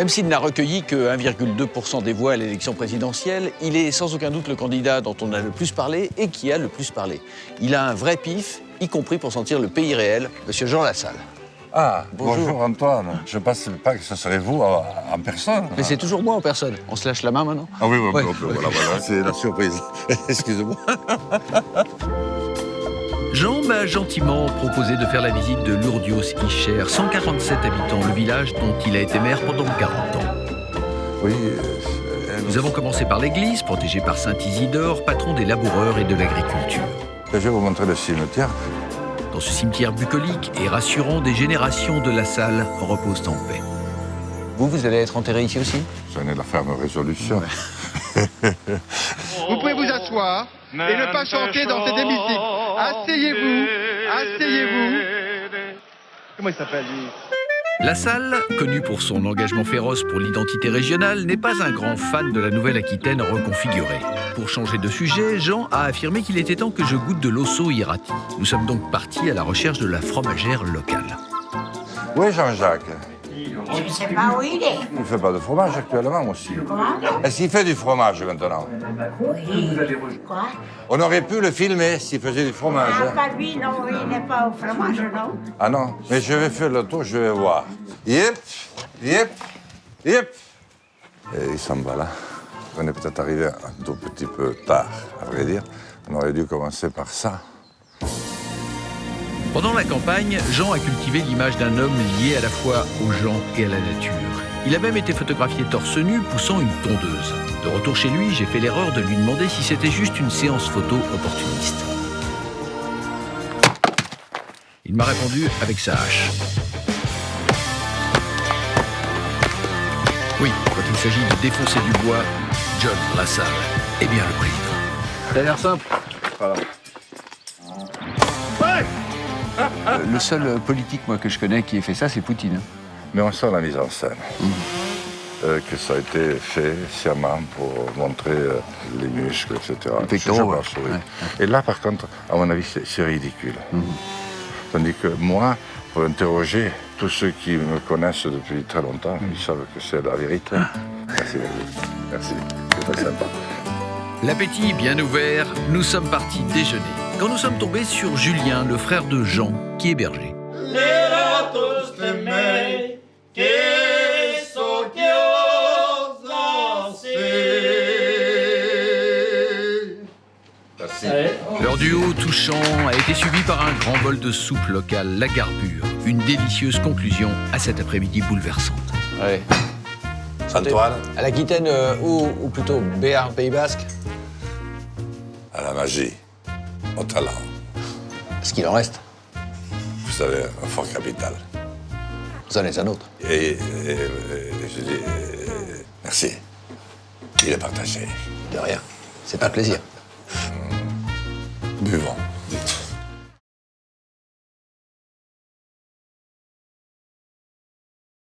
Même s'il n'a recueilli que 1,2% des voix à l'élection présidentielle, il est sans aucun doute le candidat dont on a le plus parlé et qui a le plus parlé. Il a un vrai pif, y compris pour sentir le pays réel, Monsieur Jean Lassalle. Ah, bonjour Antoine. Je ne pensais pas que ce serait vous en personne. Mais c'est toujours moi en personne. On se lâche la main maintenant? Ah oui, Ouais. voilà, c'est la surprise. Excusez-moi. Jean m'a gentiment proposé de faire la visite de Lourdios-Icher, 147 habitants, le village dont il a été maire pendant 40 ans. Oui. Nous avons commencé par l'église, protégée par Saint Isidore, patron des laboureurs et de l'agriculture. Je vais vous montrer le cimetière. Dans ce cimetière bucolique et rassurant, des générations de Lassalle reposent en paix. Vous allez être enterré ici aussi? Ce n'est la ferme résolution. Vous pouvez vous asseoir et ne pas chanter dans cet hémicycle. Asseyez-vous, asseyez-vous. Comment il s'appelle, lui? Lassalle, connu pour son engagement féroce pour l'identité régionale, n'est pas un grand fan de la Nouvelle-Aquitaine reconfigurée. Pour changer de sujet, Jean a affirmé qu'il était temps que je goûte de l'osso irati. Nous sommes donc partis à la recherche de la fromagère locale. Où est Jean-Jacques? Je ne sais pas où il est. Il ne fait pas de fromage actuellement aussi. Est-ce qu'il fait du fromage maintenant? Oui. Quoi? On aurait pu le filmer s'il faisait du fromage. Ah, pas lui, non, il n'est pas au fromage, non. Ah non, mais je vais faire le tour, je vais voir. Yep, yep, yep. Et il s'en va là. On est peut-être arrivé un tout petit peu tard, à vrai dire. On aurait dû commencer par ça. Pendant la campagne, Jean a cultivé l'image d'un homme lié à la fois aux gens et à la nature. Il a même été photographié torse nu, poussant une tondeuse. De retour chez lui, j'ai fait l'erreur de lui demander si c'était juste une séance photo opportuniste. Il m'a répondu avec sa hache. Oui, quand il s'agit de défoncer du bois, John Lassalle est bien le président. Ça a l'air simple. Voilà. Le seul politique, moi, que je connais qui ait fait ça, c'est Poutine. Mais on sent la mise en scène. Que ça a été fait sciemment pour montrer les muscles, etc. Les pectoraux, Je pense, oui. ouais. Et là, par contre, à mon avis, c'est ridicule. Tandis que moi, pour interroger tous ceux qui me connaissent depuis très longtemps, ils savent que c'est la vérité. Merci beaucoup. Merci. C'est très sympa. L'appétit bien ouvert, nous sommes partis déjeuner. Quand nous sommes tombés sur Julien, le frère de Jean, qui est berger. Merci. Leur duo touchant a été suivi par un grand bol de soupe locale, la garbure. Une délicieuse conclusion à cet après-midi bouleversante. Ouais. Antoine, À l'Aquitaine ou plutôt Béarn, Pays Basque? à la magie, au talent. Ce qu'il en reste. Vous savez, un fort capital. Vous en êtes un autre. Et je dis merci. Il est partagé. De rien. C'est un plaisir. Buvons.